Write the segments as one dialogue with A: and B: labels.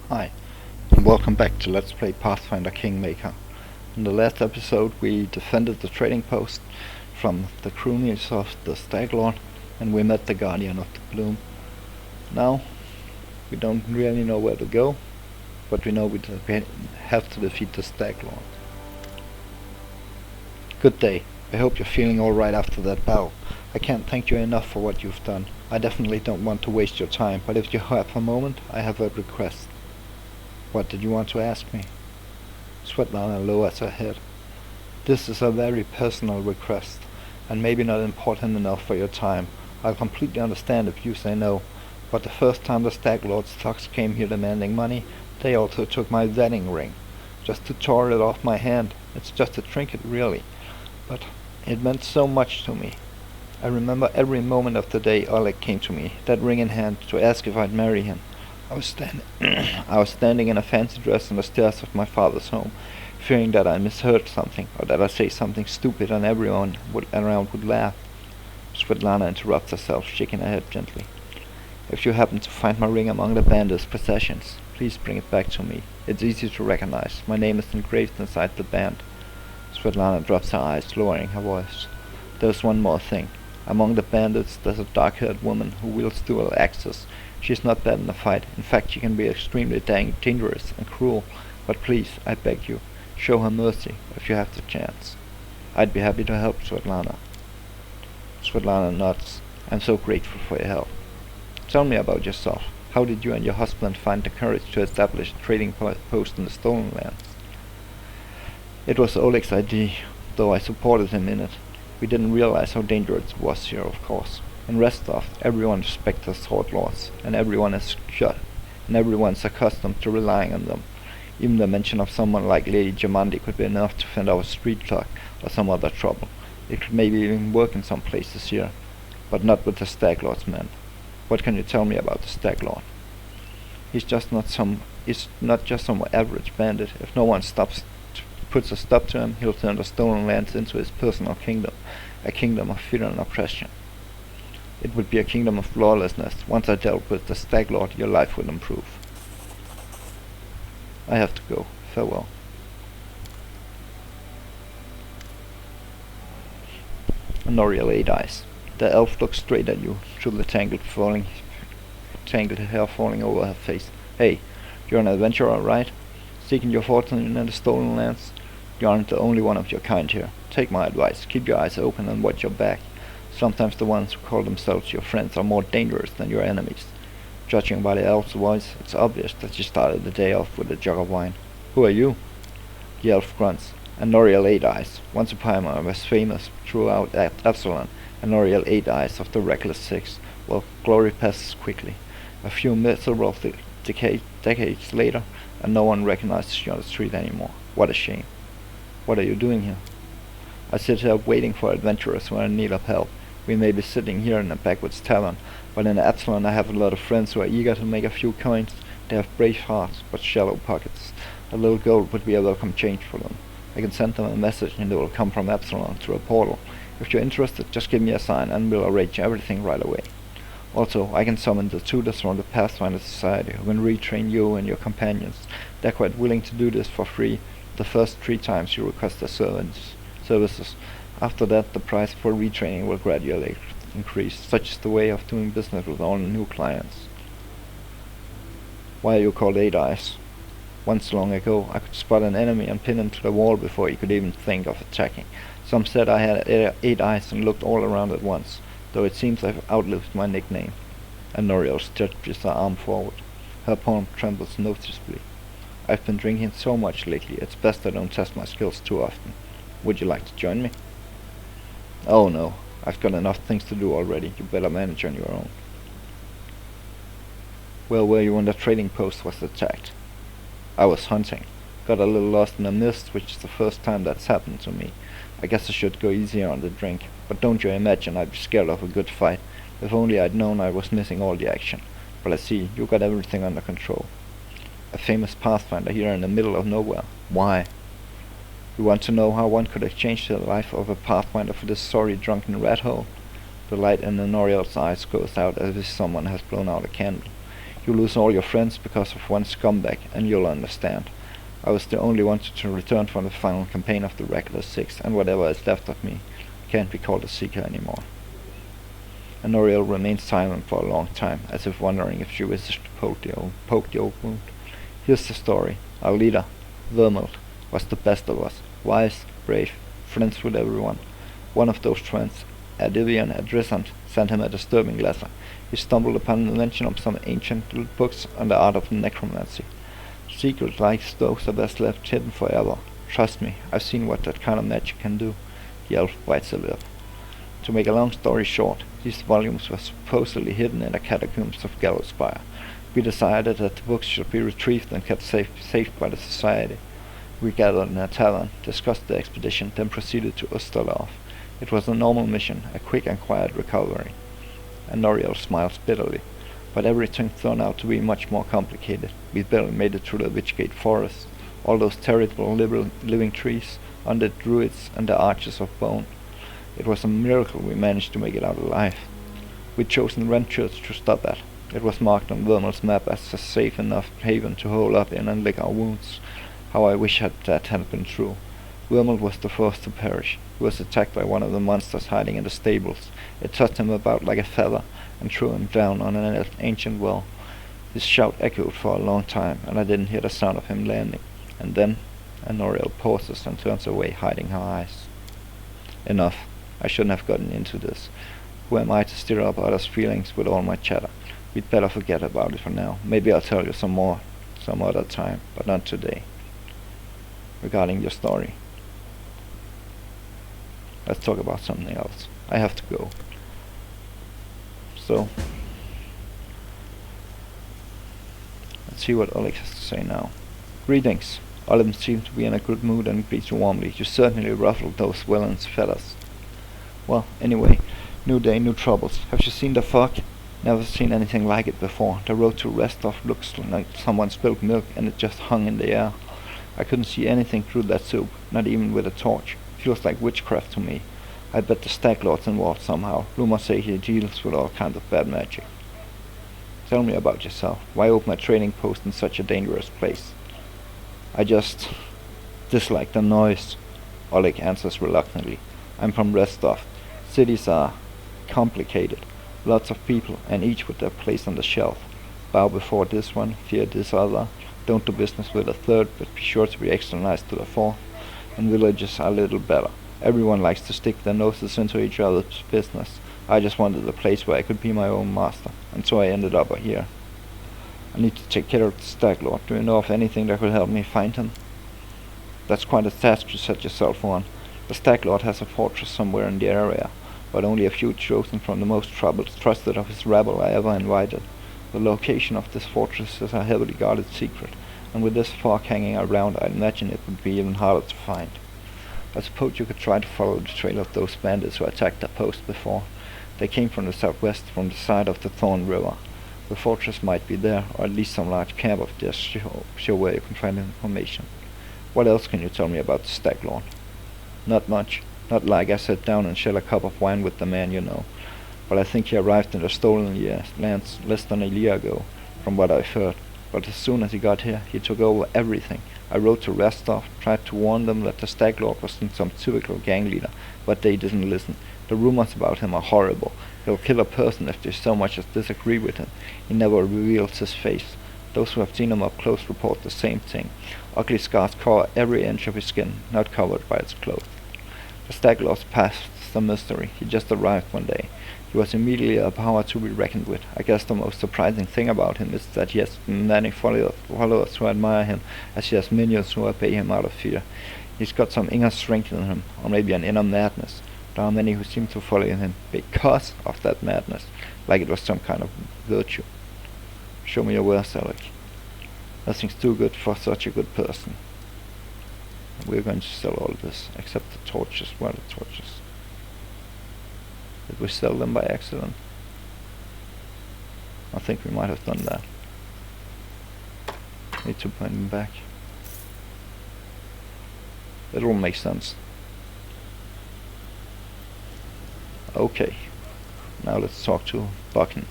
A: Hi, and welcome back to Let's Play Pathfinder Kingmaker. In the last episode we defended the trading post from the cronies of the Staglord, and we met the Guardian of the Bloom. Now, we don't really know where to go, but we know we have to defeat the Staglord. Good day. I hope you're feeling alright after that battle. I can't thank you enough for what you've done. I definitely don't want to waste your time, but if you have a moment, I have a request. What did you want to ask me? Svetlana lowers her head. This is a very personal request, and maybe not important enough for your time. I'll completely understand if you say no, but the first time the Staglord's thugs came here demanding money, they also took my wedding ring. Just to tore it off my hand. It's just a trinket, really. But it meant so much to me. I remember every moment of the day Oleg came to me, that ring in hand, to ask if I'd marry him. I was standing in a fancy dress on the stairs of my father's home, fearing that I misheard something, or that I say something stupid and everyone around would laugh. Svetlana interrupts herself, shaking her head gently. If you happen to find my ring among the bandits' possessions, please bring it back to me. It's easy to recognize. My name is engraved inside the band. Svetlana drops her eyes, lowering her voice. There's one more thing. Among the bandits there's a dark-haired woman who wields dual axes. She's not bad in a fight. In fact, she can be extremely dangerous and cruel. But please, I beg you, show her mercy if you have the chance. I'd be happy to help, Svetlana. Svetlana nods. I'm so grateful for your help. Tell me about yourself. How did you and your husband find the courage to establish a trading post in the Stolen Lands? It was Oleg's idea, though I supported him in it. We didn't realize how dangerous it was here, of course. In Restov, everyone respects the sword laws, and everyone's accustomed to relying on them. Even the mention of someone like Lady Jamandi could be enough to fend off street talk or some other trouble. It could maybe even work in some places here, but not with the Staglord's men. What can you tell me about the Staglord? He's not just some average bandit. If no one puts a stop to him, he'll turn the Stolen Lands into his personal kingdom, a kingdom of fear and oppression. It would be a kingdom of lawlessness. Once I dealt with the Staglord, your life would improve. I have to go. Farewell. Honoria laid eyes. The elf looked straight at you, through the tangled hair falling over her face. Hey, you're an adventurer, right? Seeking your fortune in the Stolen Lands? You aren't the only one of your kind here. Take my advice. Keep your eyes open and watch your back. Sometimes the ones who call themselves your friends are more dangerous than your enemies. Judging by the elf's voice, it's obvious that you started the day off with a jug of wine. Who are you? The elf grunts. Anoriel Eight Eyes. Once upon a time I was famous throughout Epsilon. Anoriel Eight Eyes of the Reckless Six. Well, glory passes quickly. A few miserable decades later, and no one recognizes you on the street anymore. What a shame. What are you doing here? I sit here waiting for adventurers who are in need of help. We may be sitting here in a backwoods tavern, but in Epsilon I have a lot of friends who are eager to make a few coins. They have brave hearts, but shallow pockets. A little gold would be a welcome change for them. I can send them a message and it will come from Epsilon through a portal. If you're interested, just give me a sign and we'll arrange everything right away. Also, I can summon the tutors from the Pathfinder Society who can retrain you and your companions. They're quite willing to do this for free the first 3 times you request their services. After that, the price for retraining will gradually increase. Such is the way of doing business with all new clients. Why are you called Eight Eyes? Once long ago, I could spot an enemy and pin him to the wall before he could even think of attacking. Some said I had 8 eyes and looked all around at once, though it seems I've outlived my nickname. And Noriel stretches her arm forward. Her palm trembles noticeably. I've been drinking so much lately, it's best I don't test my skills too often. Would you like to join me? Oh no, I've got enough things to do already. You better manage on your own. Where were you when the trading post was attacked? I was hunting. Got a little lost in the mist, which is the first time that's happened to me. I guess I should go easier on the drink, but don't you imagine I'd be scared of a good fight. If only I'd known I was missing all the action. But I see, you got everything under control. A famous Pathfinder here in the middle of nowhere. Why? You want to know how one could exchange the life of a Pathfinder for this sorry drunken rat hole? The light in Honoriel's eyes goes out as if someone has blown out a candle. You lose all your friends because of one scumbag, and you'll understand. I was the only one to return from the final campaign of the regular 6, and whatever is left of me can't be called a seeker anymore. And Noriel remained silent for a long time, as if wondering if she wished to poke the old wound. Here's the story. Our leader, Vermelt, was the best of us. Wise, brave, friends with everyone. One of those friends, Adivian Adrisant, sent him a disturbing letter. He stumbled upon the mention of some ancient books on the art of necromancy. Secrets like those are best left hidden forever. Trust me, I've seen what that kind of magic can do. The elf bites a lip. To make a long story short, these volumes were supposedly hidden in the catacombs of Gallowspire. We decided that the books should be retrieved and kept safe by the society. We gathered in a tavern, discussed the expedition, then proceeded to Osterlauf. It was a normal mission, a quick and quiet recovery. And Noriel smiled bitterly. But everything turned out to be much more complicated. We barely made it through the Witchgate Forest, all those terrible living trees, undead druids, and the arches of bone. It was a miracle we managed to make it out alive. We'd chosen Ren Church to stop at. It was marked on Vermel's map as a safe enough haven to hole up in and lick our wounds. How I wish that had been true. Vermel was the first to perish. He was attacked by one of the monsters hiding in the stables. It tossed him about like a feather and threw him down on an ancient well. His shout echoed for a long time, and I didn't hear the sound of him landing. And then Noriel pauses and turns away, hiding her eyes. Enough. I shouldn't have gotten into this. Who am I to stir up others' feelings with all my chatter? We'd better forget about it for now. Maybe I'll tell you some more some other time, but not today. Regarding your story, let's talk about something else. I have to go. So, let's see what Oleg has to say now. Greetings. Olive seemed to be in a good mood and greets you warmly. You certainly ruffled those villains' feathers. Well, anyway, new day, new troubles. Have you seen the fog? Never seen anything like it before. The road to Restov looks like someone spilled milk and it just hung in the air. I couldn't see anything through that soup, not even with a torch. Feels like witchcraft to me. I bet the Stag Lord's involved somehow. Rumors say he deals with all kinds of bad magic. Tell me about yourself. Why open a trading post in such a dangerous place? I just dislike the noise, Oleg answers reluctantly. I'm from Restov. Cities are complicated. Lots of people, and each with their place on the shelf. Bow before this one, fear this other. Don't do business with a third, but be sure to be extra nice to the fourth. And villages are a little better. Everyone likes to stick their noses into each other's business. I just wanted a place where I could be my own master, and so I ended up here. I need to take care of the Stag Lord. Do you know of anything that could help me find him? That's quite a task to set yourself on. The Stag Lord has a fortress somewhere in the area, but only a few chosen from the most trusted of his rabble I ever invited. The location of this fortress is a heavily guarded secret, and with this fog hanging around, I imagine it would be even harder to find. I suppose you could try to follow the trail of those bandits who attacked the post before. They came from the southwest, from the side of the Thorn River. The fortress might be there, or at least some large camp of theirs sure where you can find information. What else can you tell me about the Stag Lord? Not much. Not like I sat down and shared a cup of wine with the man you know. But I think he arrived in the stolen lands less than a year ago, from what I've heard. But as soon as he got here, he took over everything. I rode to Rostov, tried to warn them that the Stag Lord was some typical gang leader, but they didn't listen. The rumors about him are horrible. He'll kill a person if they so much as disagree with him. He never reveals his face. Those who have seen him up close report the same thing. Ugly scars cover every inch of his skin, not covered by its clothes. The Stag Lord's past is a mystery. He just arrived one day. He was immediately a power to be reckoned with. I guess the most surprising thing about him is that he has many followers who admire him, as he has minions who obey him out of fear. He's got some inner strength in him, or maybe an inner madness. There are many who seem to follow him because of that madness, like it was some kind of virtue. Show me your wares, Alec. Nothing's too good for such a good person. We're going to sell all of this, except the torches. Where are the torches? Did we sell them by accident? I think we might have done that. Need to bring them back. It all makes sense. Okay. Now let's talk to Buchan.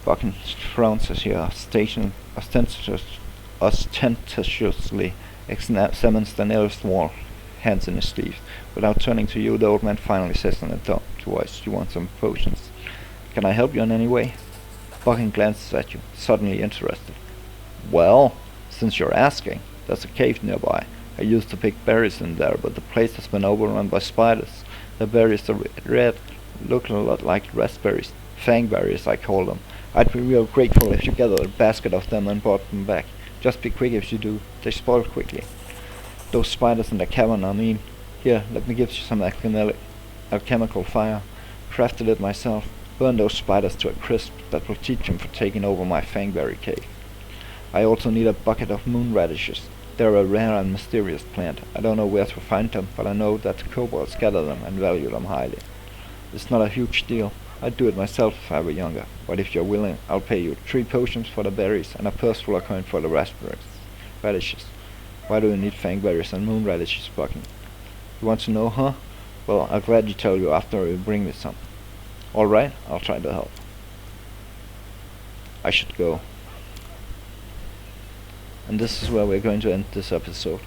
A: Bucking frowns as he ostentatiously examines the nearest wall, hands in his sleeves. Without turning to you, the old man finally says in a dull voice, "You want some potions? Can I help you in any way?" Bucking glances at you, suddenly interested. "Well, since you're asking, there's a cave nearby. I used to pick berries in there, but the place has been overrun by spiders. The berries are red, look a lot like raspberries. Fangberries, I call them. I'd be real grateful if you gathered a basket of them and brought them back. Just be quick if you do. They spoil quickly. Those spiders in the cavern are mean. Here, let me give you some alchemical fire. Crafted it myself. Burn those spiders to a crisp. That will teach them for taking over my Fangberry cave. I also need a bucket of moon radishes. They're a rare and mysterious plant. I don't know where to find them, but I know that the kobolds gather them and value them highly. It's not a huge deal. I'd do it myself if I were younger, but if you're willing, I'll pay you 3 potions for the berries and a purse full of coin for the radishes. Why do you need fangberries and moon radishes, Bucking? You want to know, huh? Well, I'll gladly tell you after you bring me some. Alright, I'll try to help. I should go. And this is where we're going to end this episode.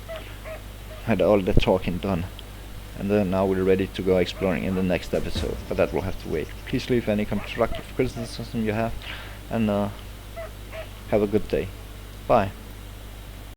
A: Had all the talking done. And then now we're ready to go exploring in the next episode, but that will have to wait. Please leave any constructive criticism you have, and have a good day. Bye.